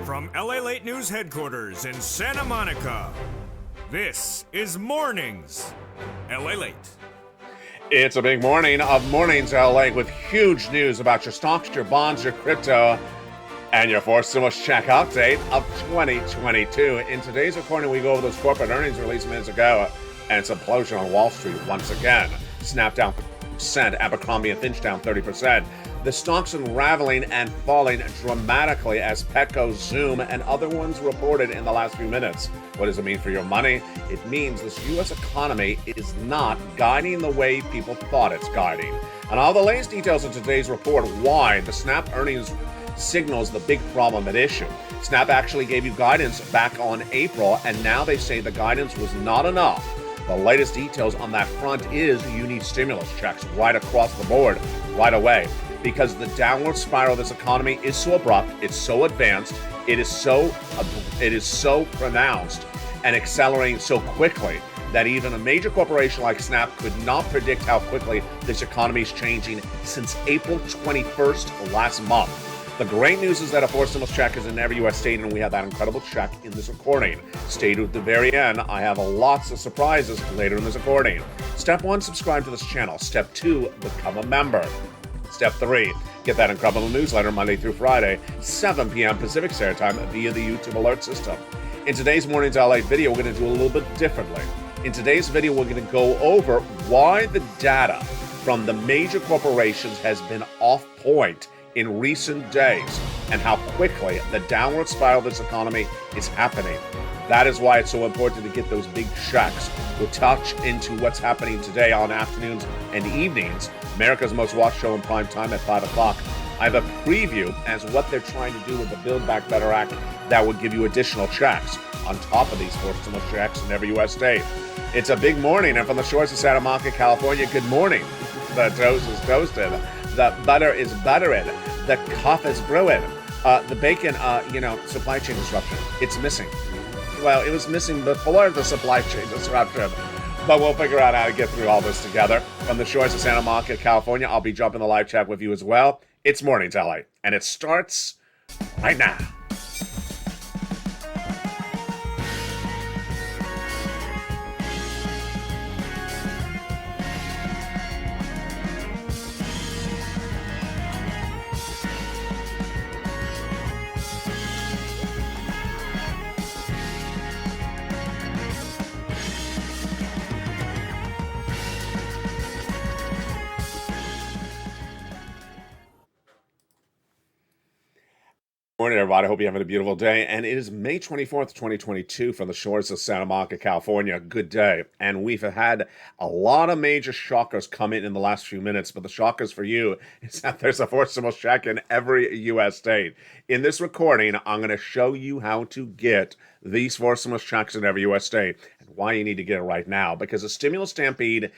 From LALATE News headquarters in Santa Monica, this is Mornings LALATE. It's a big morning of Mornings LA with huge news about your stocks, your bonds, your crypto, and your fourth stimulus check update of 2022. In today's recording, we go over those corporate earnings released minutes ago, and it's an implosion on Wall Street once again. Snap down 30%, Abercrombie and Finch down 30%. The stocks unraveling and falling dramatically as Petco, Zoom, and other ones reported in the last few minutes. What does it mean for your money? It means this U.S. economy is not guiding the way people thought it's guiding. And all the latest details in today's report why the Snap earnings signals the big problem at issue. Snap actually gave you guidance back on April, and now they say the guidance was not enough. The latest details on that front is you need stimulus checks right across the board right away, because the downward spiral of this economy is so abrupt, it's so advanced, it is so pronounced and accelerating so quickly that even a major corporation like Snap could not predict how quickly this economy is changing since April 21st last month. The great news is that a fourth stimulus check is in every U.S. state, and we have that incredible check in this recording. Stay to the very end. I have lots of surprises later in this recording. Step 1, subscribe to this channel. Step 2, become a member. Step 3, get that incredible newsletter Monday through Friday, 7 p.m. Pacific Standard Time via the YouTube alert system. In today's Mornings LA video, we're going to do a little bit differently. In today's video, we're going to go over why the data from the major corporations has been off point in recent days and how quickly the downward spiral of this economy is happening. That is why it's so important to get those big checks. We'll touch into what's happening today on afternoons and evenings, America's Most Watched show in prime time at 5 o'clock. I have a preview as what they're trying to do with the Build Back Better Act that would give you additional checks on top of these fourth stimulus checks in every U.S. state. It's a big morning, and from the shores of Santa Monica, California, good morning. The toast is toasted. The butter is buttering. The coffee is brewing. The bacon, supply chain disruption. It's missing. Well, it was missing before the supply chain disruption. But we'll figure out how to get through all this together. From the shores of Santa Monica, California, I'll be jumping the live chat with you as well. It's Mornings LA, and it starts right now. Morning, everybody. I hope you're having a beautiful day. And it is May 24th, 2022 from the shores of Santa Monica, California. Good day. And we've had a lot of major shockers come in the last few minutes. But the shockers for you is that there's a fourth stimulus check in every U.S. state. In this recording, I'm going to show you how to get these fourth stimulus checks in every U.S. state and why you need to get it right now. Because the stimulus stampede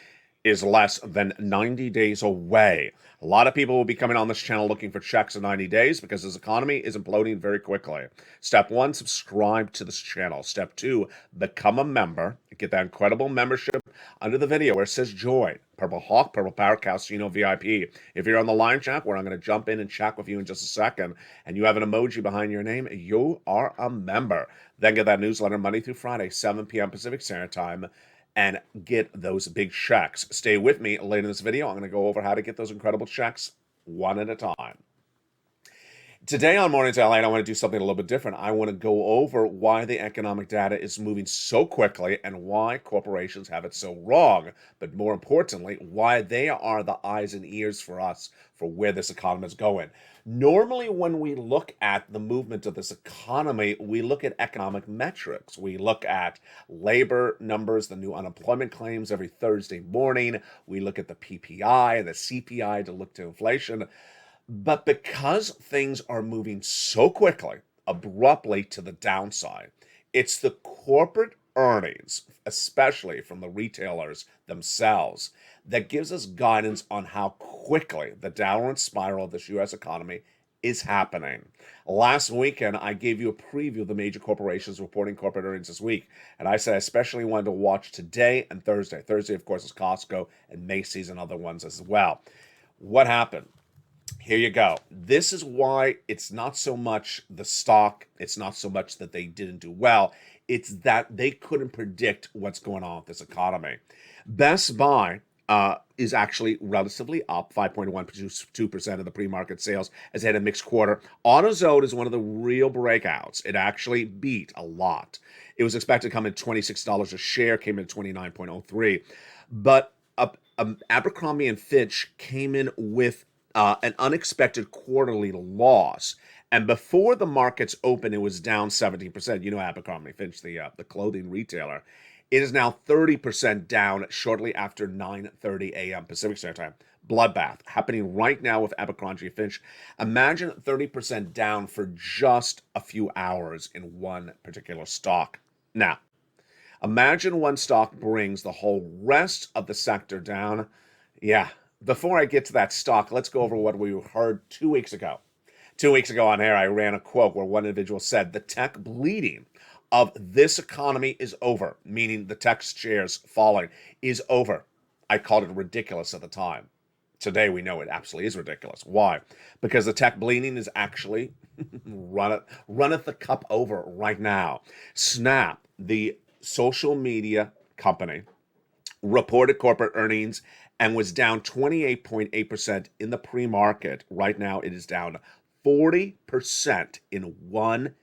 is less than 90 days away. A lot of people will be coming on this channel looking for checks in 90 days because this economy is imploding very quickly. Step 1, subscribe to this channel. Step 2, become a member. Get that incredible membership under the video where it says join. Purple Hawk, Purple Power, Casino VIP. If you're on the live chat, where I'm going to jump in and chat with you in just a second, and you have an emoji behind your name, you are a member. Then get that newsletter Monday through Friday, 7 p.m. Pacific Standard Time, and get those big checks. Stay with me later in this video. I'm going to go over how to get those incredible checks one at a time. Today on Mornings LA, I want to do something a little bit different. I want to go over why the economic data is moving so quickly and why corporations have it so wrong. But more importantly, why they are the eyes and ears for us for where this economy is going. Normally, when we look at the movement of this economy, we look at economic metrics. We look at labor numbers, the new unemployment claims every Thursday morning. We look at the PPI and the CPI to look to inflation. But because things are moving so quickly, abruptly to the downside, it's the corporate earnings, especially from the retailers themselves, that gives us guidance on how quickly the downward spiral of this U.S. economy is happening. Last weekend, I gave you a preview of the major corporations reporting corporate earnings this week, and I said I especially wanted to watch today and Thursday. Thursday, of course, is Costco and Macy's and other ones as well. What happened? Here you go. This is why it's not so much the stock, it's not so much that they didn't do well, it's that they couldn't predict what's going on with this economy. Best Buy is actually relatively up 5.12% of the pre-market sales as they had a mixed quarter. AutoZone is one of the real breakouts. It actually beat a lot. It was expected to come in $26 a share, came in at 29.03. But Abercrombie and Fitch came in with an unexpected quarterly loss. And before the markets open, it was down 17%. You know Abercrombie Fitch, the clothing retailer. It is now 30% down shortly after 9:30 a.m. Pacific Standard Time. Bloodbath happening right now with Abercrombie Fitch. Imagine 30% down for just a few hours in one particular stock. Now, imagine one stock brings the whole rest of the sector down. Yeah, before I get to that stock, let's go over what we heard 2 weeks ago. 2 weeks ago on air, I ran a quote where one individual said, the tech bleeding of this economy is over, meaning the tech shares falling is over. I called it ridiculous at the time. Today, we know it absolutely is ridiculous. Why? Because the tech bleeding is actually runneth the cup over right now. Snap, the social media company, reported corporate earnings and was down 28.8% in the pre-market. Right now, it is down 40% in one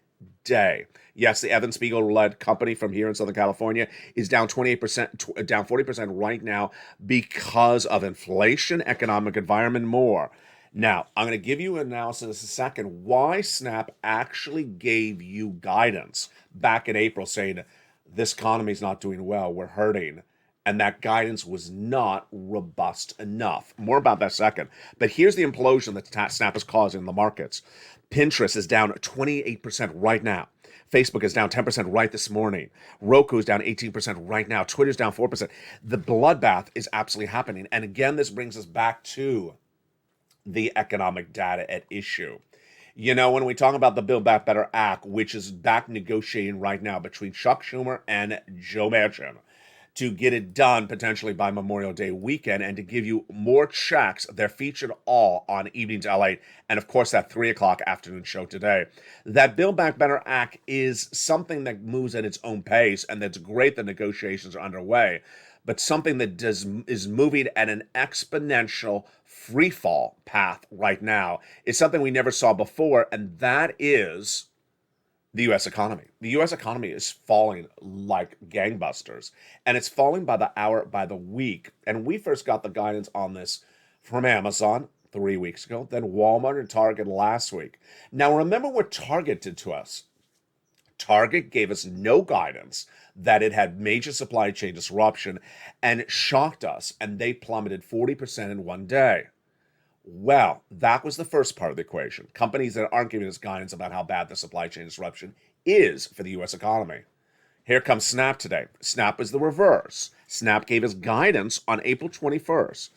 day. Yes, the Evan Spiegel-led company from here in Southern California is down 28%, down 40% right now because of inflation, economic environment, more. Now, I'm going to give you an analysis in a second why Snap actually gave you guidance back in April saying this economy is not doing well, we're hurting. And that guidance was not robust enough. More about that second. But here's the implosion that Snap is causing in the markets. Pinterest is down 28% right now. Facebook is down 10% right this morning. Roku is down 18% right now. Twitter's down 4%. The bloodbath is absolutely happening. And again, this brings us back to the economic data at issue. You know, when we talk about the Build Back Better Act, which is back negotiating right now between Chuck Schumer and Joe Manchin, to get it done potentially by Memorial Day weekend and to give you more checks. They're featured all on Evenings LA and, of course, that 3 o'clock afternoon show today. That Build Back Better Act is something that moves at its own pace, and that's great that negotiations are underway, but something that is moving at an exponential free fall path right now. It's something we never saw before, and that is the U.S. economy. The U.S. economy is falling like gangbusters, and it's falling by the hour, by the week. And we first got the guidance on this from Amazon 3 weeks ago, then Walmart and Target last week. Now, remember what Target did to us. Target gave us no guidance that it had major supply chain disruption and shocked us, and they plummeted 40% in one day. Well, that was the first part of the equation. Companies that aren't giving us guidance about how bad the supply chain disruption is for the U.S. economy. Here comes Snap today. Snap is the reverse. Snap gave us guidance on April 21st.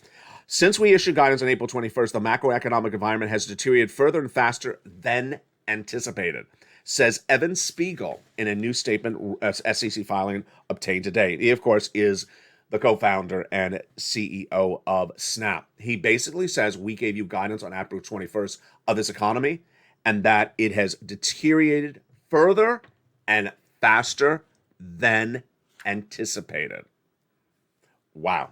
Since we issued guidance on April 21st, the macroeconomic environment has deteriorated further and faster than anticipated, says Evan Spiegel in a new statement, SEC filing obtained today. He, of course, is the co-founder and CEO of Snap. He basically says we gave you guidance on April 21st of this economy and that it has deteriorated further and faster than anticipated. Wow.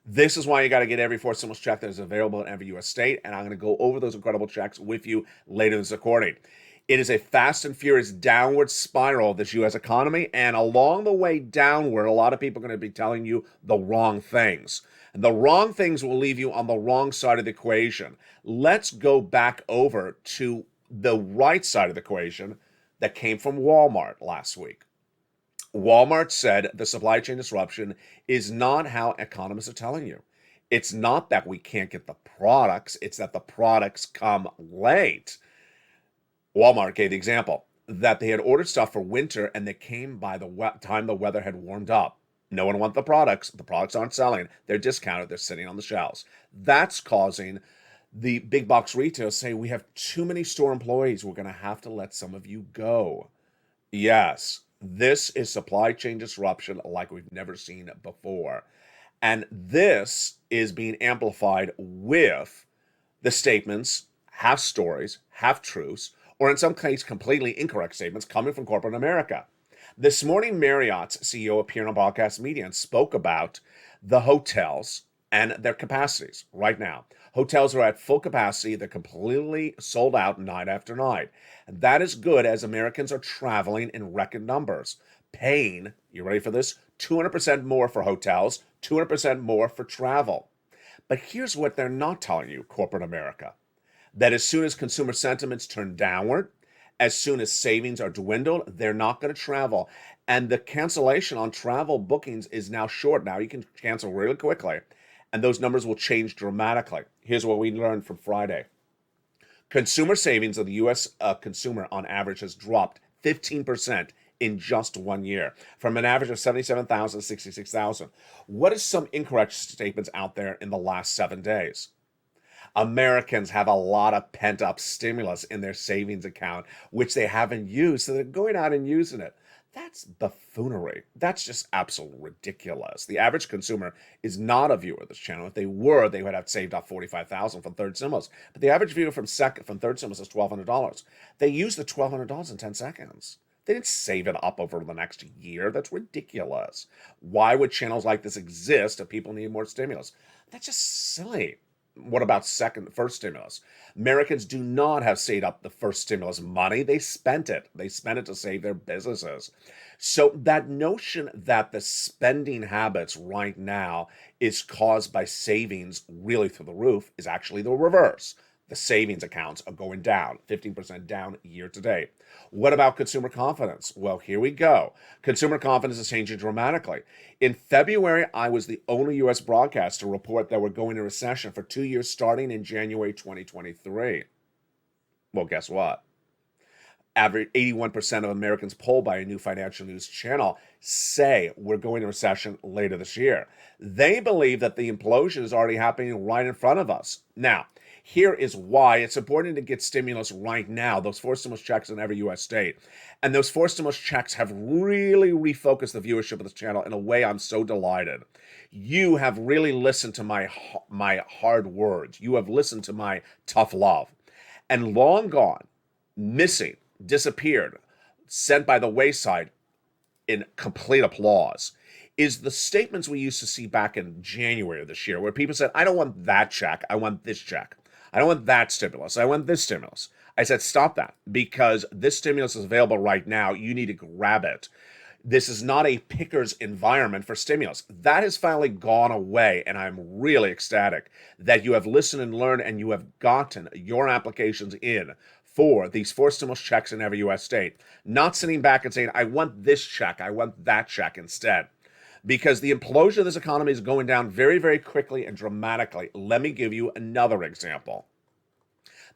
This is why you got to get every fourth stimulus check that is available in every U.S. state, and I'm going to go over those incredible checks with you later in this recording. It is a fast and furious downward spiral of this U.S. economy, and along the way downward, a lot of people are going to be telling you the wrong things. And the wrong things will leave you on the wrong side of the equation. Let's go back over to the right side of the equation that came from Walmart last week. Walmart said the supply chain disruption is not how economists are telling you. It's not that we can't get the products, it's that the products come late. Walmart gave the example that they had ordered stuff for winter and they came by the time the weather had warmed up. No one wants the products. The products aren't selling. They're discounted. They're sitting on the shelves. That's causing the big box retailers say, we have too many store employees. We're going to have to let some of you go. Yes, this is supply chain disruption like we've never seen before. And this is being amplified with The statements, half stories, half truths, or in some cases, completely incorrect statements coming from corporate America. This morning, Marriott's CEO appeared on broadcast media and spoke about the hotels and their capacities right now. Hotels are at full capacity. They're completely sold out night after night. And that is good as Americans are traveling in record numbers, paying, you ready for this, 200% more for hotels, 200% more for travel. But here's what they're not telling you, corporate America, that as soon as consumer sentiments turn downward, as soon as savings are dwindled, they're not going to travel. And the cancellation on travel bookings is now short. Now you can cancel really quickly, and those numbers will change dramatically. Here's what we learned from Friday. Consumer savings of the U.S. Consumer on average has dropped 15% in just 1 year, from an average of 77,000 to 66,000. What is some incorrect statements out there in the last 7 days? Americans have a lot of pent-up stimulus in their savings account, which they haven't used, so they're going out and using it. That's buffoonery. That's just absolutely ridiculous. The average consumer is not a viewer of this channel. If they were, they would have saved up $45,000 from third stimulus. But the average viewer from third stimulus is $1,200. They used the $1,200 in 10 seconds. They didn't save it up over the next year. That's ridiculous. Why would channels like this exist if people need more stimulus? That's just silly. What about first stimulus? Americans do not have saved up the first stimulus money. They spent it. They spent it to save their businesses. So that notion that the spending habits right now is caused by savings really through the roof is actually the reverse. The savings accounts are going down, 15% down year to date. What about consumer confidence? Well, here we go. Consumer confidence is changing dramatically. In February, I was the only U.S. broadcast to report that we're going into recession for 2 years starting in January 2023. Well, guess what? Average 81% of Americans polled by a new financial news channel say we're going into recession later this year. They believe that the implosion is already happening right in front of us. Now, here is why it's important to get stimulus right now, those 4 stimulus checks in every U.S. state. And those 4 stimulus checks have really refocused the viewership of this channel in a way I'm so delighted. You have really listened to my hard words. You have listened to my tough love. And long gone, missing, disappeared, sent by the wayside in complete applause, is the statements we used to see back in January of this year, where people said, I don't want that check, I want this check. I don't want that stimulus, I want this stimulus. I said, stop that, because this stimulus is available right now. You need to grab it. This is not a picker's environment for stimulus. That has finally gone away, and I'm really ecstatic that you have listened and learned and you have gotten your applications in for these 4 stimulus checks in every U.S. state. Not sitting back and saying, I want this check, I want that check instead. Because the implosion of this economy is going down very, very quickly and dramatically. Let me give you another example.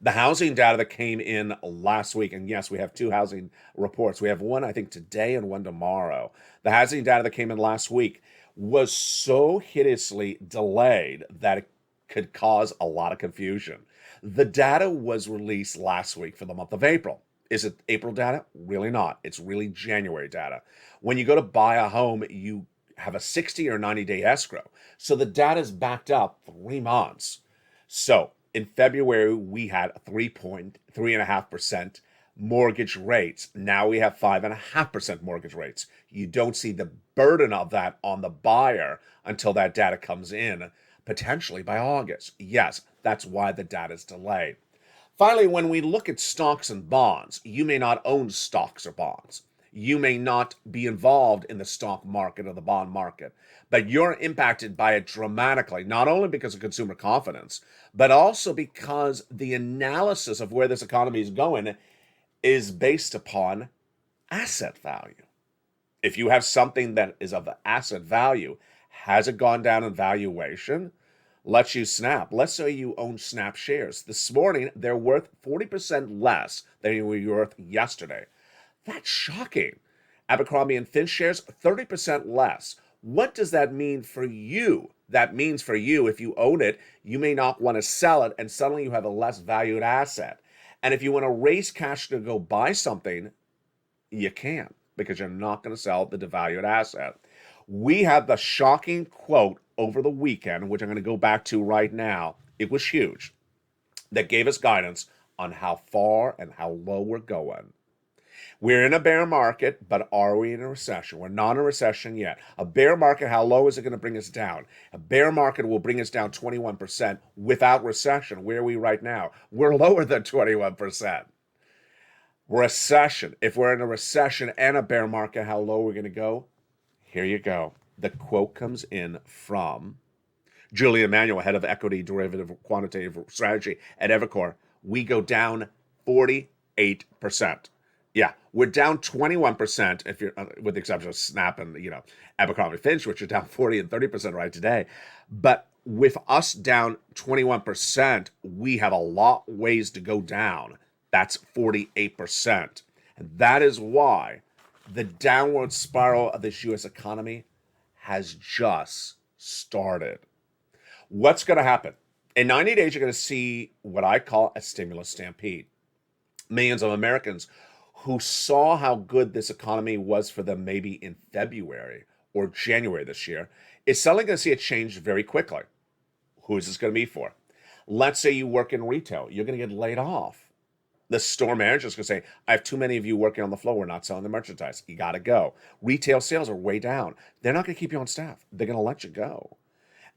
The housing data that came in last week, and yes, we have 2 housing reports. We have one, I think, today and one tomorrow. The housing data that came in last week was so hideously delayed that it could cause a lot of confusion. The data was released last week for the month of April. Is it April data? Really not. It's really January data. When you go to buy a home, you have a 60 or 90-day escrow. So the data is backed up 3 months. So in February, we had 3.5% mortgage rates. Now we have 5.5% mortgage rates. You don't see the burden of that on the buyer until that data comes in, potentially by August. Yes, that's why the data is delayed. Finally, when we look at stocks and bonds, you may not own stocks or bonds. You may not be involved in the stock market or the bond market, but you're impacted by it dramatically, not only because of consumer confidence, but also because the analysis of where this economy is going is based upon asset value. If you have something that is of asset value, has it gone down in valuation? Let's use Snap. Let's say you own Snap shares. This morning, they're worth 40% less than they were worth yesterday. That's shocking. Abercrombie & Fitch shares, 30% less. What does that mean for you? That means for you, if you own it, you may not want to sell it, and suddenly you have a less valued asset. And if you want to raise cash to go buy something, you can't, because you're not going to sell the devalued asset. We had the shocking quote over the weekend, which I'm going to go back to right now. It was huge. that gave us guidance on how far and how low we're going. We're in a bear market, but are we in a recession? We're not in a recession yet. A bear market, how low is it going to bring us down? A bear market will bring us down 21% without recession. Where are we right now? We're lower than 21%. Recession. If we're in a recession and a bear market, how low we're going to go? Here you go. The quote comes in from Julia Emanuel, head of equity derivative quantitative strategy at Evercore. We go down 48%. Yeah, we're down 21% if you're, with the exception of Snap and, Abercrombie Finch, which are down 40 and 30% right today. But with us down 21%, we have a lot ways to go down. That's 48%. And that is why the downward spiral of this U.S. economy has just started. What's going to happen? In 90 days, you're going to see what I call a stimulus stampede. Millions of Americans who saw how good this economy was for them maybe in February or January this year is suddenly going to see it change very quickly. Who is this going to be for? Let's say you work in retail. You're going to get laid off. The store manager is going to say, I have too many of you working on the floor. We're not selling the merchandise. You got to go. Retail sales are way down. They're not going to keep you on staff. They're going to let you go.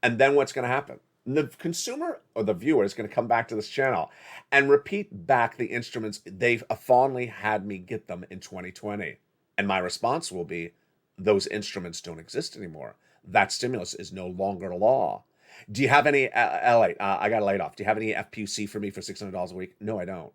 And then what's going to happen? The consumer or the viewer is going to come back to this channel and repeat back the instruments they've fondly had me get them in 2020. And my response will be, those instruments don't exist anymore. That stimulus is no longer law. Do you have any, I got laid off. Do you have any FPC for me for $600 a week? No, I don't.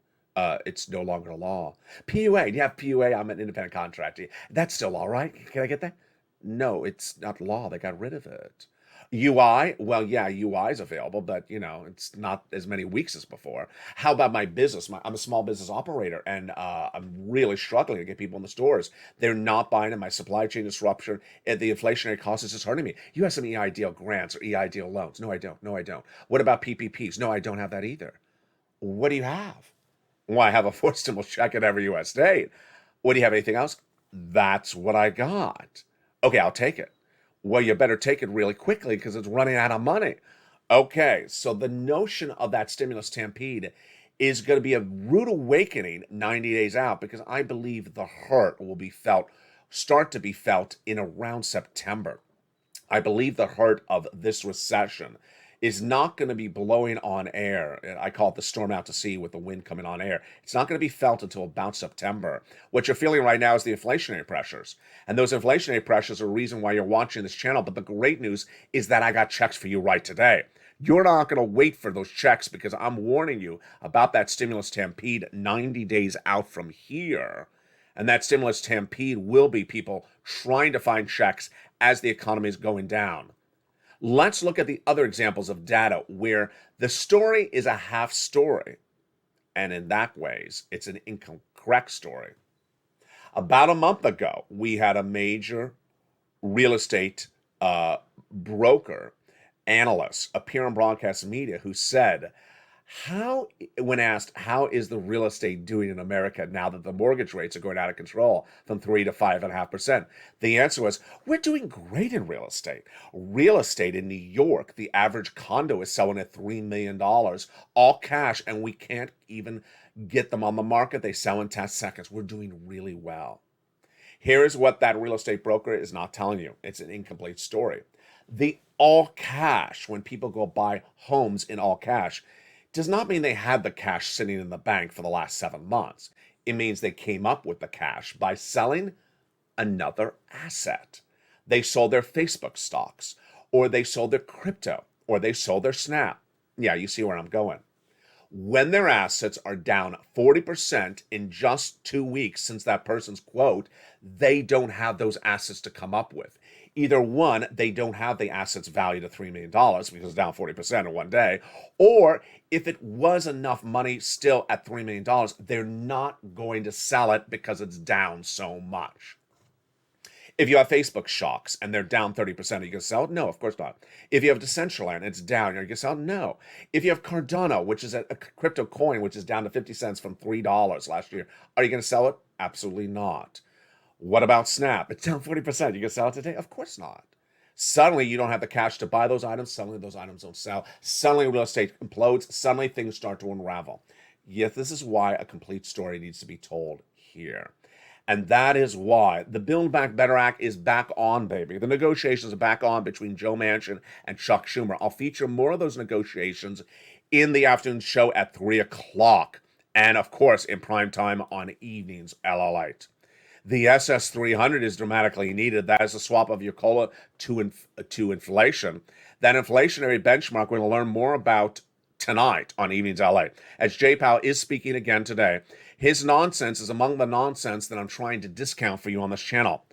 It's no longer law. PUA, do you have PUA? I'm an independent contractor. That's still law, right? Can I get that? No, it's not law. They got rid of it. UI, well, yeah, UI is available, but it's not as many weeks as before. How about my business? I'm a small business operator, and I'm really struggling to get people in the stores. They're not buying it. My supply chain disruption, and the inflationary cost is just hurting me. You have some EIDL grants or EIDL loans? No, I don't. No, I don't. What about PPPs? No, I don't have that either. What do you have? Well, I have a fourth stimulus check at every U.S. state. What do you have? Anything else? That's what I got. Okay, I'll take it. Well, you better take it really quickly because it's running out of money. Okay, so the notion of that stimulus stampede is going to be a rude awakening 90 days out because I believe the hurt will start to be felt in around September. I believe the hurt of this recession is not going to be blowing on air. I call it the storm out to sea with the wind coming on air. It's not going to be felt until about September. What you're feeling right now is the inflationary pressures. And those inflationary pressures are the reason why you're watching this channel. But the great news is that I got checks for you right today. You're not going to wait for those checks because I'm warning you about that stimulus stampede 90 days out from here. And that stimulus stampede will be people trying to find checks as the economy is going down. Let's look at the other examples of data where the story is a half story. And in that ways, it's an incorrect story. About a month ago, we had a major real estate broker, analyst, appear on broadcast media who said, when asked, how is the real estate doing in America now that the mortgage rates are going out of control from 3 to 5.5%? The answer was, we're doing great in real estate. Real estate in New York, the average condo is selling at $3 million, all cash, and we can't even get them on the market. They sell in 10 seconds. We're doing really well. Here's what that real estate broker is not telling you. It's an incomplete story. The all cash, when people go buy homes in all cash, does not mean they had the cash sitting in the bank for the last 7 months. It means they came up with the cash by selling another asset. They sold their Facebook stocks, or they sold their crypto, or they sold their Snap. Yeah, you see where I'm going. When their assets are down 40% in just 2 weeks since that person's quote, they don't have those assets to come up with. Either one, they don't have the assets valued at $3 million because it's down 40% in one day, or if it was enough money still at $3 million, they're not going to sell it because it's down so much. If you have Facebook stocks and they're down 30%, are you going to sell it? No, of course not. If you have Decentraland and it's down, are you going to sell it? No. If you have Cardano, which is a crypto coin, which is down to 50 cents from $3 last year, are you going to sell it? Absolutely not. What about Snap? It's down 40%. You going to sell it today? Of course not. Suddenly, you don't have the cash to buy those items. Suddenly, those items don't sell. Suddenly, real estate implodes. Suddenly, things start to unravel. Yet, this is why a complete story needs to be told here. And that is why the Build Back Better Act is back on, baby. The negotiations are back on between Joe Manchin and Chuck Schumer. I'll feature more of those negotiations in the afternoon show at 3 o'clock. And, of course, in prime time on evenings, LALATE. The SS300 is dramatically needed. That is a swap of your COLA to inflation. That inflationary benchmark we're going to learn more about tonight on Evenings LA. As Jay Powell is speaking again today, his nonsense is among the nonsense that I'm trying to discount for you on this channel.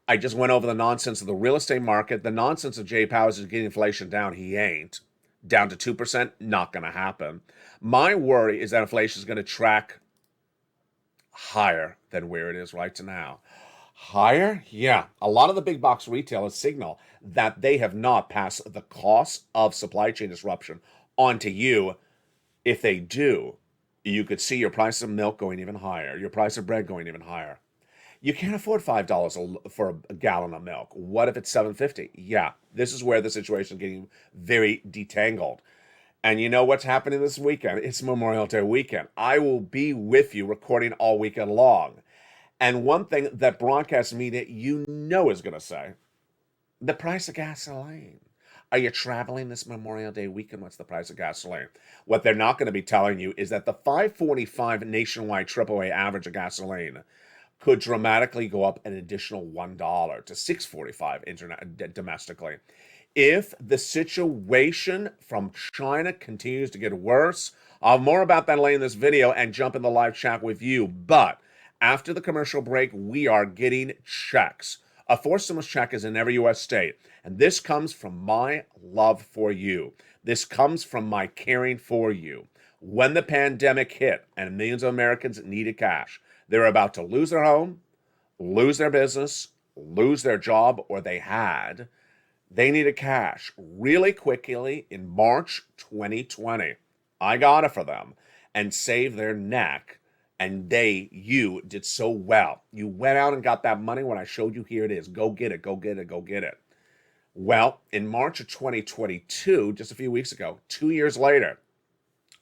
I just went over the nonsense of the real estate market. The nonsense of Jay Powell is getting inflation down. He ain't. Down to 2%, not going to happen. My worry is that inflation is going to track higher than where it is right now. Higher? Yeah. A lot of the big box retailers signal that they have not passed the cost of supply chain disruption onto you. If they do, you could see your price of milk going even higher, your price of bread going even higher. You can't afford $5 for a gallon of milk. What if it's $7.50? Yeah, this is where the situation is getting very detangled. And you know what's happening this weekend? It's Memorial Day weekend. I will be with you recording all weekend long. And one thing that broadcast media you know is going to say, the price of gasoline. Are you traveling this Memorial Day weekend? What's the price of gasoline? What they're not going to be telling you is that the $5.45 nationwide AAA average of gasoline could dramatically go up an additional $1 to $6.45 domestically. If the situation from China continues to get worse, I'll have more about that later in this video and jump in the live chat with you. But after the commercial break, we are getting checks. A forced stimulus check is in every U.S. state. And this comes from my love for you. This comes from my caring for you. When the pandemic hit and millions of Americans needed cash, they were about to lose their home, lose their business, lose their job, or they needed cash really quickly in March 2020. I got it for them and saved their neck. And you did so well. You went out and got that money when I showed you, here it is. Go get it, go get it, go get it. Well, in March of 2022, just a few weeks ago, 2 years later,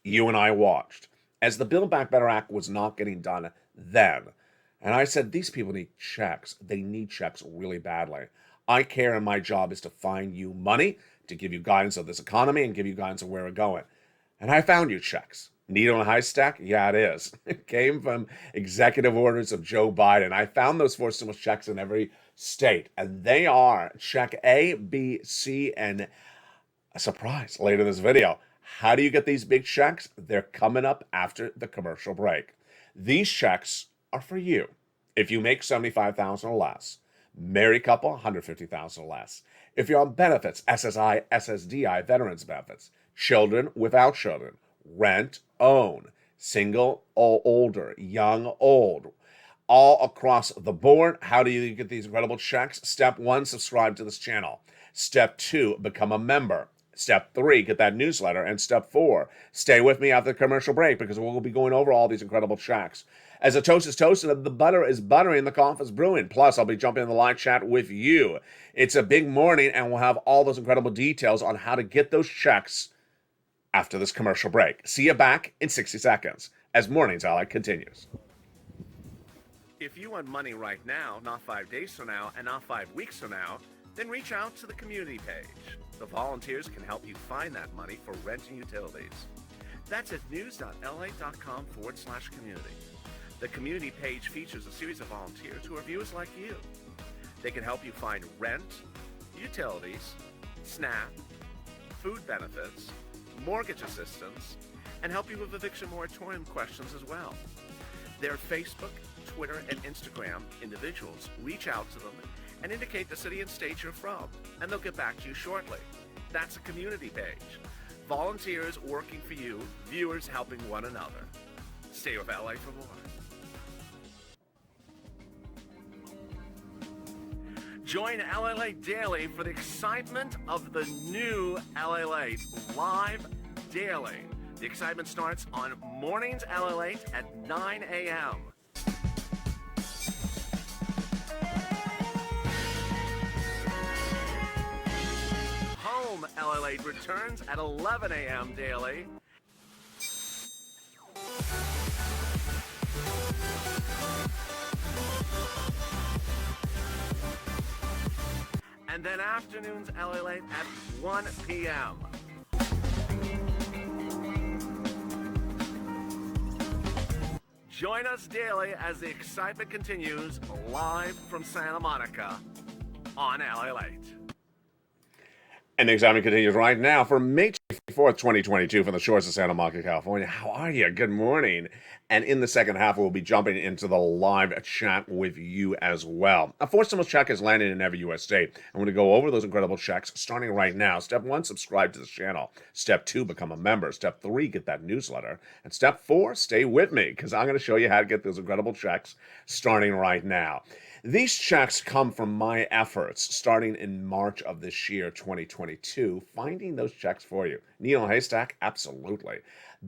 you and I watched as the Build Back Better Act was not getting done then. And I said, these people need checks. They need checks really badly. I care, and my job is to find you money, to give you guidance of this economy and give you guidance of where we're going. And I found you checks. Need on a high stack? Yeah, it is. It came from executive orders of Joe Biden. I found those forced stimulus checks in every state. And they are check A, B, C, and a surprise later in this video. How do you get these big checks? They're coming up after the commercial break. These checks are for you. If you make $75,000 or less, married couple, $150,000 or less. If you're on benefits, SSI, SSDI, veterans benefits, children without children, rent, own, single, older, young, old, all across the board. How do you get these incredible checks? Step 1, subscribe to this channel. Step 2, become a member. Step 3, get that newsletter. And step 4, stay with me after the commercial break because we'll be going over all these incredible checks. As the toast is toasted, the butter is buttering, the coffee is brewing. Plus, I'll be jumping in the live chat with you. It's a big morning, and we'll have all those incredible details on how to get those checks after this commercial break. See you back in 60 seconds as Mornings LA continues. If you want money right now, not 5 days from now, and not 5 weeks from now, then reach out to the community page. The volunteers can help you find that money for rent and utilities. That's at news.la.com/community. The community page features a series of volunteers who are viewers like you. They can help you find rent, utilities, SNAP, food benefits, mortgage assistance, and help you with eviction moratorium questions as well. Their Facebook, Twitter, and Instagram individuals reach out to them and indicate the city and state you're from, and they'll get back to you shortly. That's a community page. Volunteers working for you, viewers helping one another. Stay with LA for more. Join LALATE Daily for the excitement of the new LALATE live daily. The excitement starts on Mornings LALATE at 9 a.m. LALATE returns at 11 a.m. daily. And then afternoons LALATE at 1 p.m. Join us daily as the excitement continues live from Santa Monica on LALATE. And the excitement continues right now for May 4th, 2022 from the shores of Santa Monica, California. How are you? Good morning. And in the second half, we'll be jumping into the live chat with you as well. A fourth stimulus check has landed in every U.S. state. I'm going to go over those incredible checks starting right now. Step 1, subscribe to the channel. Step 2, become a member. Step 3, get that newsletter. And step 4, stay with me because I'm going to show you how to get those incredible checks starting right now. These checks come from my efforts starting in March of this year, 2022, finding those checks for you. Needle in a haystack? Absolutely.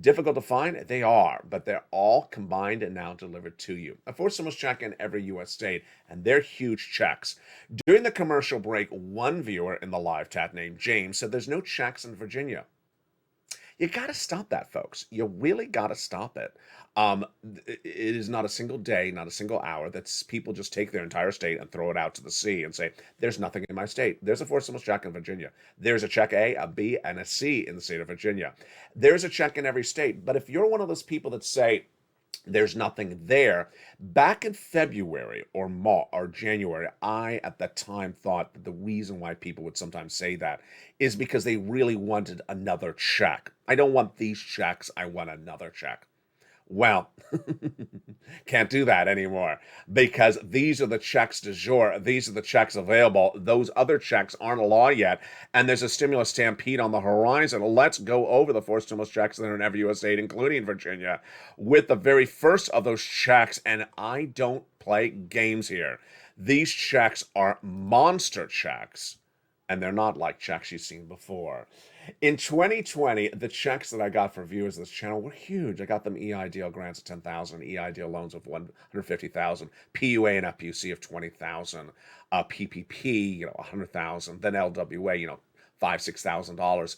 Difficult to find? They are, but they're all combined and now delivered to you. A fourth stimulus check in every U.S. state, and they're huge checks. During the commercial break, one viewer in the live chat named James said there's no checks in Virginia. You got to stop that, folks. You really got to stop it. It is not a single day, not a single hour that people just take their entire state and throw it out to the sea and say, there's nothing in my state. There's a fourth stimulus check in Virginia. There's a check A, a B, and a C in the state of Virginia. There's a check in every state. But if you're one of those people that say, there's nothing there. Back in February or March or January, I at that time thought that the reason why people would sometimes say that is because they really wanted another check. I don't want these checks. I want another check. Well, can't do that anymore because these are the checks du jour. These are the checks available. Those other checks aren't a law yet, and there's a stimulus stampede on the horizon. Let's go over the 4 stimulus checks that are in every U.S. state, including Virginia, with the very first of those checks, and I don't play games here. These checks are monster checks, and they're not like checks you've seen before. In 2020, the checks that I got for viewers of this channel were huge. I got them EIDL grants of $10,000, EIDL loans of $150,000, PUA and FPUC of $20,000, PPP, $100,000, then LWA, $5,000-$6,000.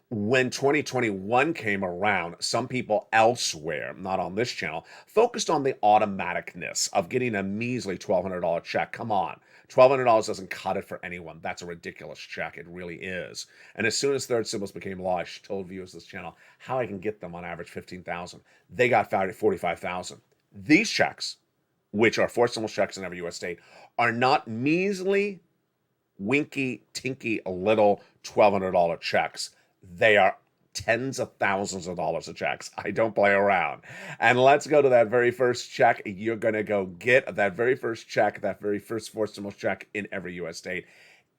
When 2021 came around, some people elsewhere, not on this channel, focused on the automaticness of getting a measly $1,200 check. Come on. $1,200 doesn't cut it for anyone. That's a ridiculous check. It really is. And as soon as third stimulus became law, I told viewers of this channel how I can get them on average $15,000. They got valued at $45,000. These checks, which are fourth stimulus checks in every U.S. state, are not measly, winky, tinky, little $1,200 checks. They are tens of thousands of dollars of checks. I don't play around. And let's go to that very first check. You're going to go get that very first check, that very first fourth stimulus check in every U.S. state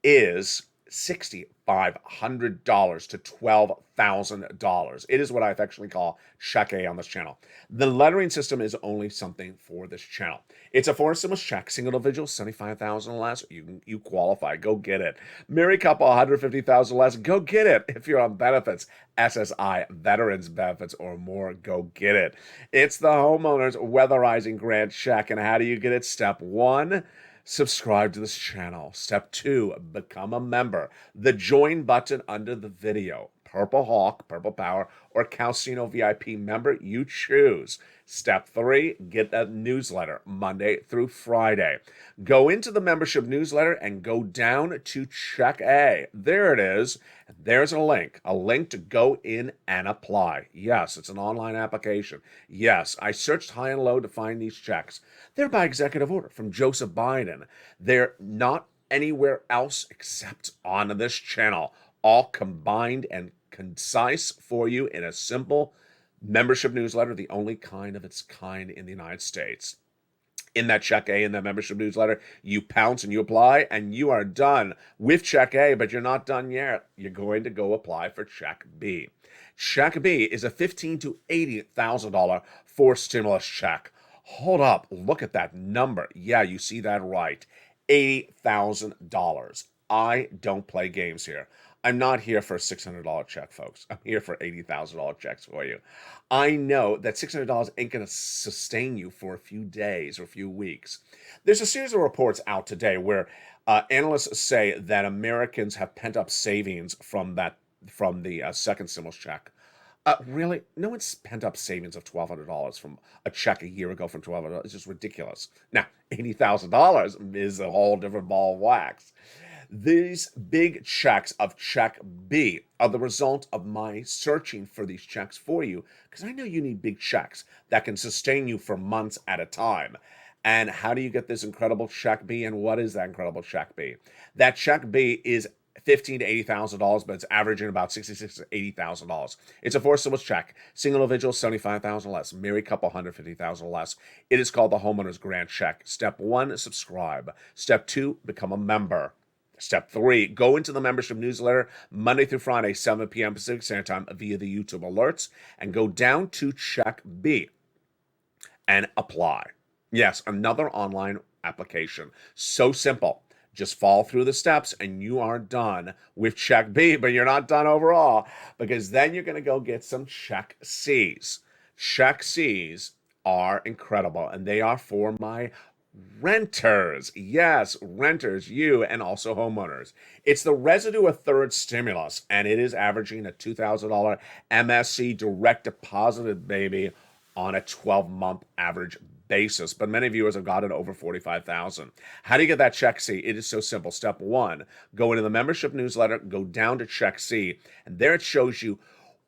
is $6,500 to $12,000. It is what I affectionately call Check A on this channel. The lettering system is only something for this channel. It's a fourth stimulus check, single individual, $75,000 or less. You qualify. Go get it. Married couple, $150,000 less. Go get it. If you're on benefits, SSI, veterans benefits, or more, go get it. It's the homeowners weatherizing grant check. And how do you get it? Step 1. Subscribe to this channel. Step 2, become a member. The join button under the video. Purple Hawk, Purple Power, or Calcino VIP member, you choose. Step 3, get a newsletter Monday through Friday. Go into the membership newsletter and go down to Check A. There it is. There's a link to go in and apply. Yes, it's an online application. Yes, I searched high and low to find these checks. They're by executive order from Joseph Biden. They're not anywhere else except on this channel. All combined and concise for you in a simple membership newsletter, the only kind of its kind in the United States. In that Check A, in that membership newsletter, you pounce and you apply, and you are done with Check A, but you're not done yet. You're going to go apply for Check B. Check B is a $15,000 to $80,000 for stimulus check. Hold up, look at that number. Yeah, you see that right. $80,000. I don't play games here. I'm not here for a $600 check, folks. I'm here for $80,000 checks for you. I know that $600 ain't going to sustain you for a few days or a few weeks. There's a series of reports out today where analysts say that Americans have pent-up savings from that from the second stimulus check. Really, no one spent up savings of $1,200 from a check a year ago from $1,200. It's just ridiculous. Now, $80,000 is a whole different ball of wax. These big checks of Check B are the result of my searching for these checks for you, because I know you need big checks that can sustain you for months at a time. And how do you get this incredible Check B? And what is that incredible Check B? That Check B is $15,000 to $80,000, but it's averaging about $66,000 to $80,000. It's a four stimulus check. Single individual, $75,000 less. Married couple, $150,000 less. It is called the Homeowner's Grant Check. Step 1, subscribe. Step 2, become a member. Step 3, go into the membership newsletter Monday through Friday, 7 p.m. Pacific Standard Time via the YouTube alerts, and go down to Check B and apply. Yes, another online application. So simple. Just follow through the steps and you are done with Check B, but you're not done overall, because then you're going to go get some Check Cs. Check Cs are incredible, and they are for my renters. Yes, renters, you, and also homeowners. It's the residue of third stimulus, and it is averaging a $2,000 MSC direct deposited, baby, on a 12-month average basis. But many viewers have gotten over $45,000. How do you get that Check C? It is so simple. Step 1, go into the membership newsletter, go down to Check C, and there it shows you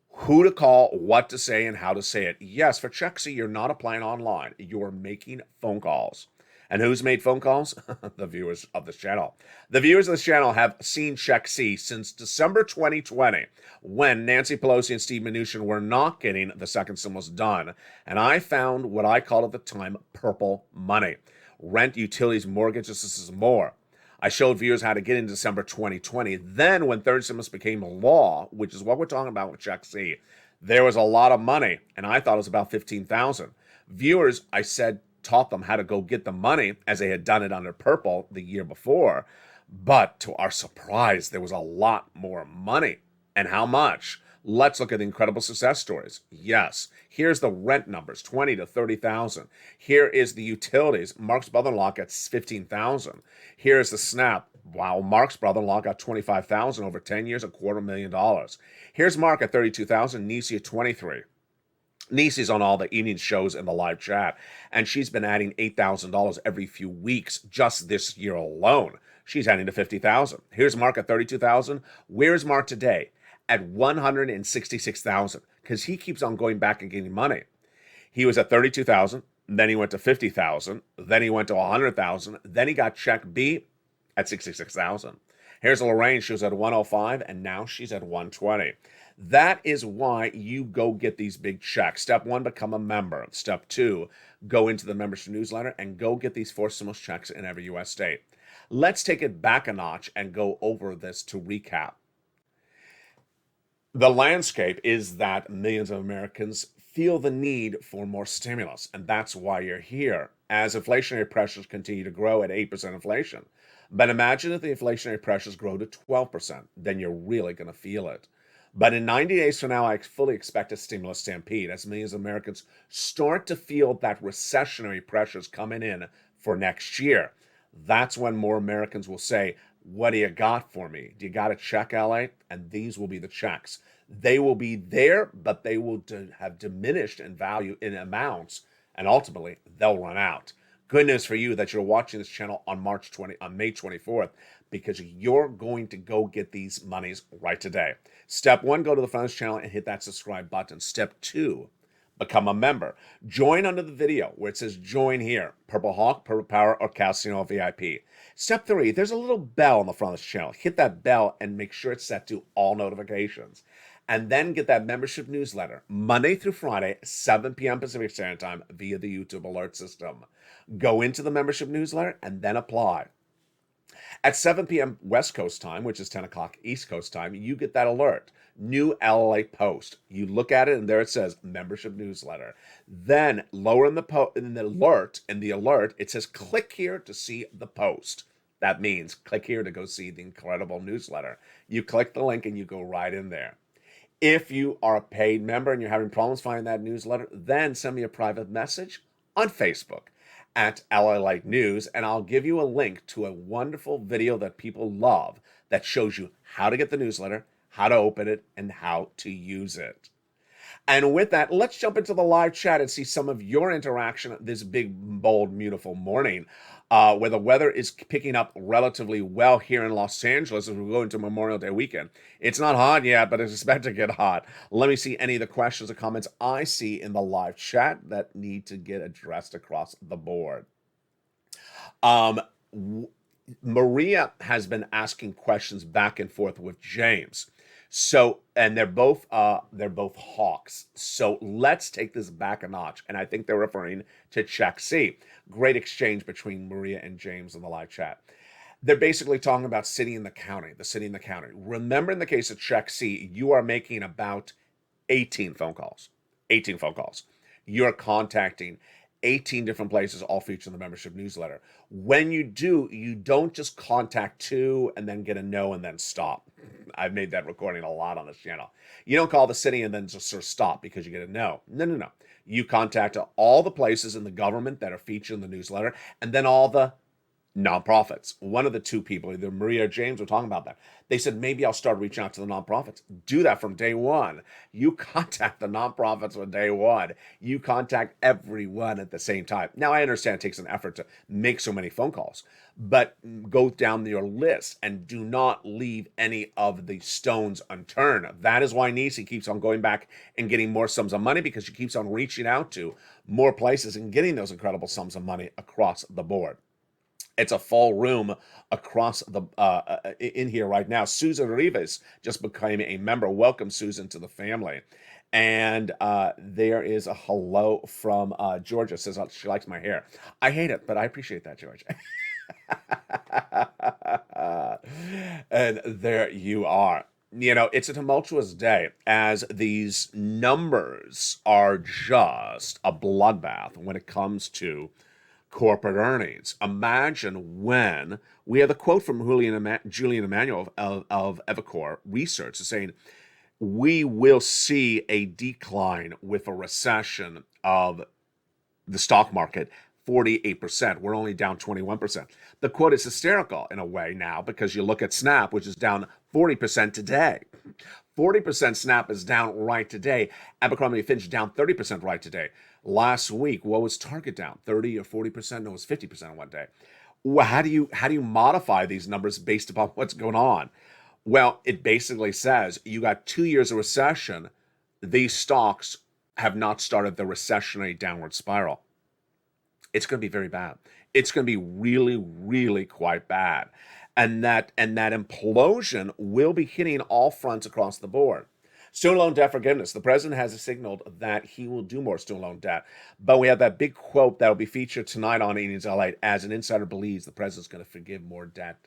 who to call, what to say, and how to say it. Yes, for Check C, you're not applying online. You're making phone calls. And who's made phone calls? The viewers of this channel. The viewers of this channel have seen Check C since December 2020, when Nancy Pelosi and Steve Mnuchin were not getting the second stimulus done. And I found what I called at the time purple money. Rent, utilities, mortgages, this is more. I showed viewers how to get in December 2020. Then when third stimulus became law, which is what we're talking about with Check C, there was a lot of money, and I thought it was about $15,000. Viewers, I said, taught them how to go get the money, as they had done it under purple the year before. But to our surprise, there was a lot more money. And how much? Let's look at the incredible success stories. Yes, here's the rent numbers, $20,000 to $30,000. Here is the utilities. Mark's brother-in-law got $15,000. Here's the SNAP. Wow, Mark's brother-in-law got $25,000 over 10 years, $250,000. Here's Mark at $32,000, Nisi at $23,000. Nisi's on all the evening shows in the live chat, and she's been adding $8,000 every few weeks just this year alone. She's adding to $50,000. Here's Mark at $32,000. Where's Mark today? At $166,000, because he keeps on going back and getting money. He was at $32,000, then he went to $50,000, then he went to $100,000, then he got Check B at $66,000. Here's Lorraine. She was at $105,000, and now she's at $120,000. That is why you go get these big checks. Step 1, become a member. Step 2, go into the membership newsletter and go get these 4 stimulus checks in every U.S. state. Let's take it back a notch and go over this to recap. The landscape is that millions of Americans feel the need for more stimulus, and that's why you're here, as inflationary pressures continue to grow at 8% inflation. But imagine if the inflationary pressures grow to 12%, then you're really going to feel it. But in 90 days from now, I fully expect a stimulus stampede as millions of Americans start to feel that recessionary pressures coming in for next year. That's when more Americans will say, what do you got for me? Do you got a check, LA? And these will be the checks. They will be there, but they will have diminished in value, in amounts, and ultimately they'll run out. Good news for you that you're watching this channel on May 24th, because you're going to go get these monies right today. Step 1, go to the front of this channel and hit that subscribe button. Step 2, become a member. Join under the video where it says join here, Purple Hawk, Purple Power, or Casino VIP. Step 3, there's a little bell on the front of this channel. Hit that bell and make sure it's set to all notifications. And then get that membership newsletter Monday through Friday, 7 p.m. Pacific Standard Time via the YouTube alert system. Go into the membership newsletter and then apply. At 7 p.m. West Coast time, which is 10 o'clock East Coast time, you get that alert. New LALATE post. You look at it and there it says membership newsletter. Then lower in the alert, it says click here to see the post. That means click here to go see the incredible newsletter. You click the link and you go right in there. If you are a paid member and you're having problems finding that newsletter, then send me a private message on Facebook at LALATE News, and I'll give you a link to a wonderful video that people love that shows you how to get the newsletter, how to open it, and how to use it. And with that, let's jump into the live chat and see some of your interaction this big, bold, beautiful morning, where the weather is picking up relatively well here in Los Angeles as we go into Memorial Day weekend. It's not hot yet, but it's expected to get hot. Let me see any of the questions or comments I see in the live chat that need to get addressed across the board. Maria has been asking questions back and forth with James. So, and they're both hawks. So let's take this back a notch. And I think they're referring to Check C. Great exchange between Maria and James in the live chat. They're basically talking about city and the county, the city and the county. Remember, in the case of Check C, you are making about 18 phone calls. 18 phone calls. You're contacting 18 different places, all featured in the membership newsletter. When you do, you don't just contact 2 and then get a no and then stop. I've made that recording a lot on this channel. You don't call the city and then just sort of stop because you get a no. No. You contact all the places in the government that are featured in the newsletter, and then all the nonprofits. One of the 2 people, either Maria or James, were talking about that. They said, maybe I'll start reaching out to the nonprofits. Do that from day one. You contact the nonprofits from day one. You contact everyone at the same time. Now, I understand it takes an effort to make so many phone calls, but go down your list and do not leave any of the stones unturned. That is why Nisi keeps on going back and getting more sums of money, because she keeps on reaching out to more places and getting those incredible sums of money across the board. It's a full room across the in here right now. Susan Rivas just became a member. Welcome, Susan, to the family. And there is a hello from Georgia. Says she likes my hair. I hate it, but I appreciate that, Georgia. And there you are. You know, it's a tumultuous day as these numbers are just a bloodbath when it comes to corporate earnings. Imagine when we have the quote from Julian Emanuel of Evercore Research saying, we will see a decline with a recession of the stock market, 48%. We're only down 21%. The quote is hysterical in a way now, because you look at Snap, which is down 40% today. 40% Snap is down right today. Abercrombie & Fitch down 30% right today. Last week, what was Target down? 30 or 40%? No, it was 50% on one day. Well, how do you modify these numbers based upon what's going on? Well, it basically says you got 2 years of recession. These stocks have not started the recessionary downward spiral. It's going to be very bad. It's going to be really, really quite bad. And that implosion will be hitting all fronts across the board. Student loan debt forgiveness. The president has signaled that he will do more student loan debt. But we have that big quote that will be featured tonight on Evenings LALATE, as an insider believes the president's going to forgive more debt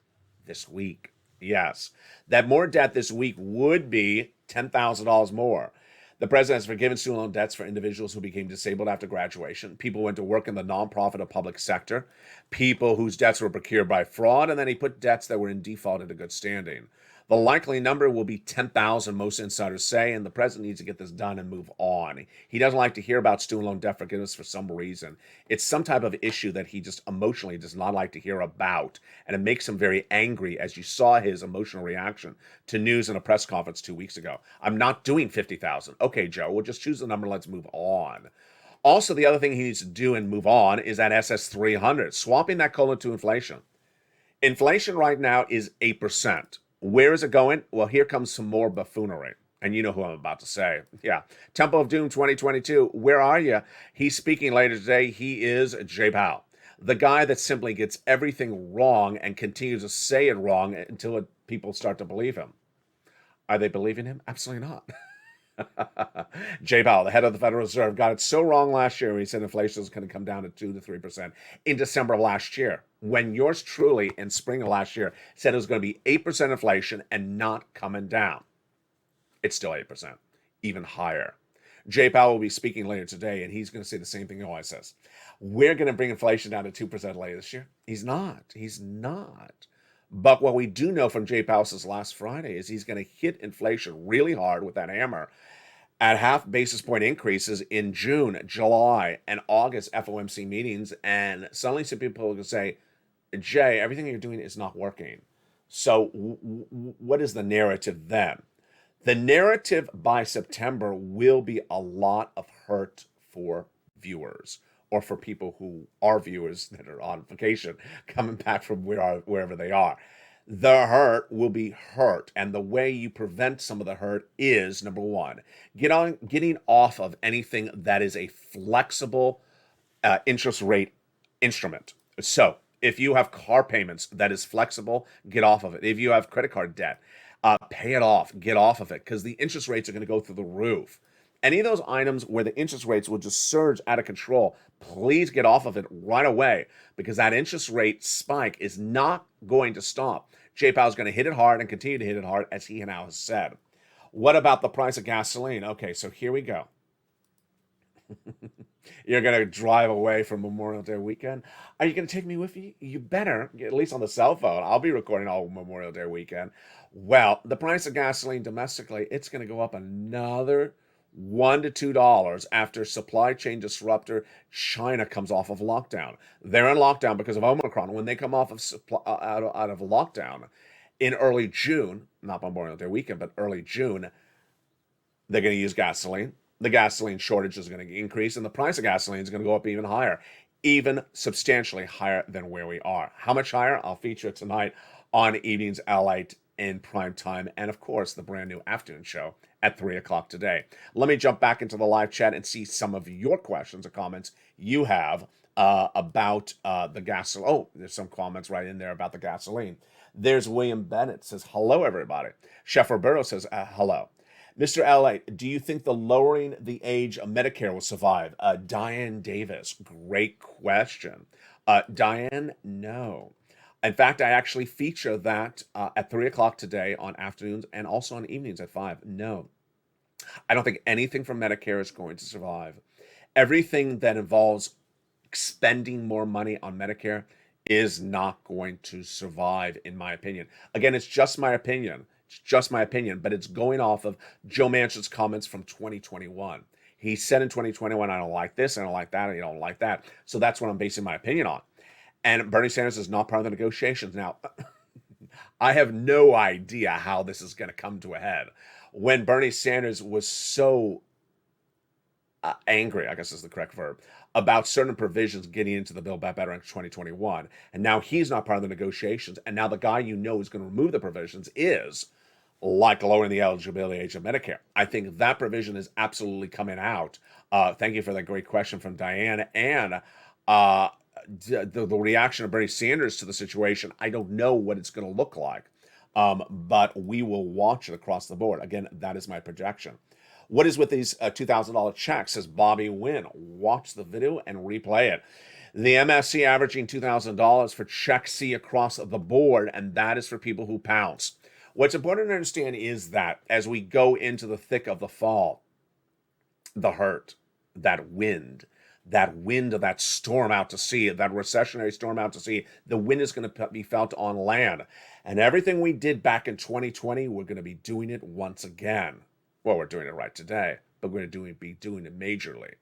this week. Yes, that more debt this week would be $10,000 more. The president has forgiven student loan debts for individuals who became disabled after graduation, people who went to work in the nonprofit or public sector, people whose debts were procured by fraud, and then he put debts that were in default into good standing. The likely number will be 10,000, most insiders say, and the president needs to get this done and move on. He doesn't like to hear about student loan debt forgiveness for some reason. It's some type of issue that he just emotionally does not like to hear about, and it makes him very angry, as you saw his emotional reaction to news in a press conference 2 weeks ago. I'm not doing 50,000. Okay, Joe, we'll just choose the number. Let's move on. Also, the other thing he needs to do and move on is that SS300, swapping that COLA to inflation. Inflation right now is 8%. Where is it going? Well, here comes some more buffoonery. And you know who I'm about to say. Yeah. Temple of Doom 2022. Where are you? He's speaking later today. He is Jay Powell, the guy that simply gets everything wrong and continues to say it wrong until people start to believe him. Are they believing him? Absolutely not. Jay Powell, the head of the Federal Reserve, got it so wrong last year. He said inflation is going to come down to 2 to 3% in December of last year, when yours truly in spring of last year said it was going to be 8% inflation and not coming down. It's still 8%, even higher. Jay Powell will be speaking later today, and he's going to say the same thing he always says. We're going to bring inflation down to 2% later this year. He's not. But what we do know from Jay Powell's last Friday is he's going to hit inflation really hard with that hammer at half basis point increases in June, July, and August FOMC meetings. And suddenly some people are going to say, Jay, everything you're doing is not working. So what is the narrative then? The narrative by September will be a lot of hurt for viewers, or for people who are viewers that are on vacation coming back from wherever they are. The hurt will be hurt, and the way you prevent some of the hurt is, number one, getting off of anything that is a flexible interest rate instrument. So if you have car payments that is flexible, get off of it. If you have credit card debt, pay it off, get off of it, because the interest rates are going to go through the roof. Any of those items where the interest rates will just surge out of control, please get off of it right away, because that interest rate spike is not going to stop. Jay Powell is going to hit it hard and continue to hit it hard, as he now has said. What about the price of gasoline? Okay, so here we go. You're going to drive away from Memorial Day weekend? Are you going to take me with you? You better, at least on the cell phone. I'll be recording all Memorial Day weekend. Well, the price of gasoline domestically, it's going to go up another $1 to $2 after supply chain disruptor China comes off of lockdown. They're in lockdown because of Omicron. When they come off of out of lockdown in early June, not Memorial Day weekend, but early June, they're going to use gasoline. The gasoline shortage is going to increase, and the price of gasoline is going to go up even higher, even substantially higher than where we are. How much higher? I'll feature it tonight on Evenings LALATE in prime time, and of course, the brand new afternoon show at 3 o'clock today. Let me jump back into the live chat and see some of your questions or comments you have about the gasoline. Oh, there's some comments right in there about the gasoline. There's William Bennett says, hello, everybody. Chef Roberto says, hello. Mr. LA, do you think the lowering the age of Medicare will survive? Diane Davis, great question. Diane, no. In fact, I actually feature that at 3 o'clock today on afternoons and also on evenings at 5. No, I don't think anything from Medicare is going to survive. Everything that involves spending more money on Medicare is not going to survive, in my opinion. Again, it's just my opinion. It's just my opinion, but it's going off of Joe Manchin's comments from 2021. He said in 2021, I don't like this, I don't like that, I don't like that. So that's what I'm basing my opinion on. And Bernie Sanders is not part of the negotiations. Now, I have no idea how this is going to come to a head. When Bernie Sanders was so angry, I guess is the correct verb, about certain provisions getting into the Build Back Better in 2021, and now he's not part of the negotiations, and now the guy you know is going to remove the provisions is like lowering the eligibility age of Medicare. I think that provision is absolutely coming out. Thank you for that great question from Diane. And the reaction of Bernie Sanders to the situation, I don't know what it's going to look like, but we will watch it across the board. Again, that is my projection. What is with these $2,000 checks, says Bobby Wynn. Watch the video and replay it. The MSC averaging $2,000 for check C across the board, and that is for people who pounce. What's important to understand is that as we go into the thick of the fall, the hurt, that wind of that storm out to sea, that recessionary storm out to sea, the wind is going to be felt on land. And everything we did back in 2020, we're going to be doing it once again. Well, we're doing it right today, but we're going to be doing it majorly.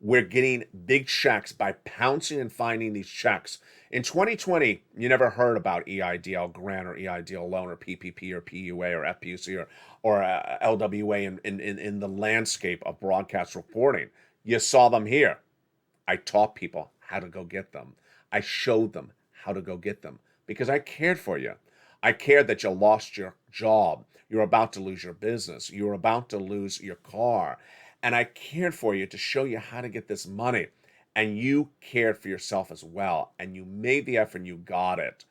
We're getting big checks by pouncing and finding these checks. In 2020, you never heard about EIDL grant or EIDL loan or PPP or PUA or FPUC or LWA in the landscape of broadcast reporting. You saw them here. I taught people how to go get them. I showed them how to go get them because I cared for you. I cared that you lost your job. You're about to lose your business. You're about to lose your car. And I cared for you to show you how to get this money. And you cared for yourself as well. And you made the effort and you got it.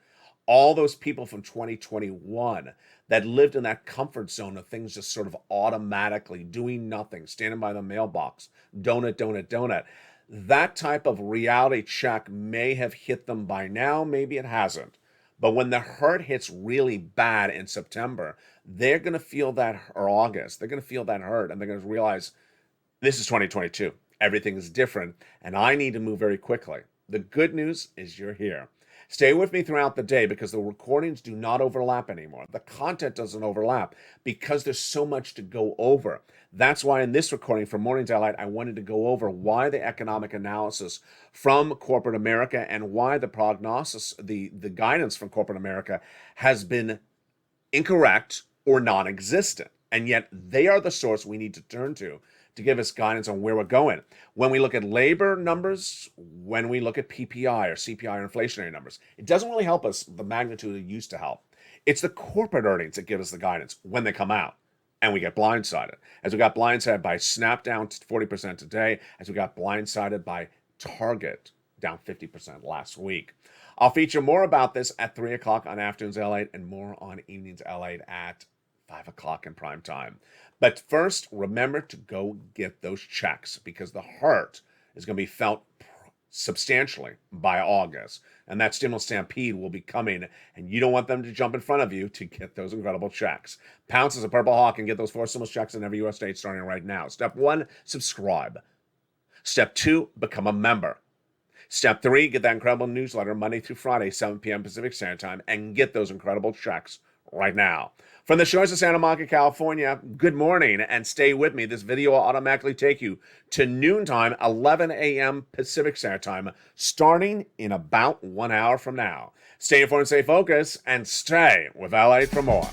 All those people from 2021 that lived in that comfort zone of things just sort of automatically doing nothing, standing by the mailbox, donut. That type of reality check may have hit them by now. Maybe it hasn't. But when the hurt hits really bad in September, they're going to feel that, or August, they're going to feel that hurt, and they're going to realize this is 2022. Everything is different, and I need to move very quickly. The good news is you're here. Stay with me throughout the day because the recordings do not overlap anymore. The content doesn't overlap because there's so much to go over. That's why in this recording for Morning Daylight, I wanted to go over why the economic analysis from corporate America and why the prognosis, the guidance from corporate America has been incorrect or non-existent. And yet they are the source we need to turn to give us guidance on where we're going. When we look at labor numbers, when we look at PPI or CPI or inflationary numbers, it doesn't really help us the magnitude it used to help. It's the corporate earnings that give us the guidance when they come out. And we get blindsided. As we got blindsided by Snap down to 40% today, as we got blindsided by Target down 50% last week. I'll feature more about this at 3 o'clock on Afternoons LA and more on Evenings LA at 5 o'clock in prime time. But first, remember to go get those checks because the hurt is going to be felt substantially by August. And that stimulus stampede will be coming, and you don't want them to jump in front of you to get those incredible checks. Pounce as a Purple Hawk and get those 4 stimulus checks in every U.S. state starting right now. Step 1, subscribe. Step 2, become a member. Step 3, get that incredible newsletter Monday through Friday, 7 p.m. Pacific Standard Time, and get those incredible checks right now. From the shores of Santa Monica, California, good morning, and stay with me. This video will automatically take you to noontime, 11 a.m. Pacific Standard Time, starting in about 1 hour from now. Stay informed, stay focused, and stay with LA for more.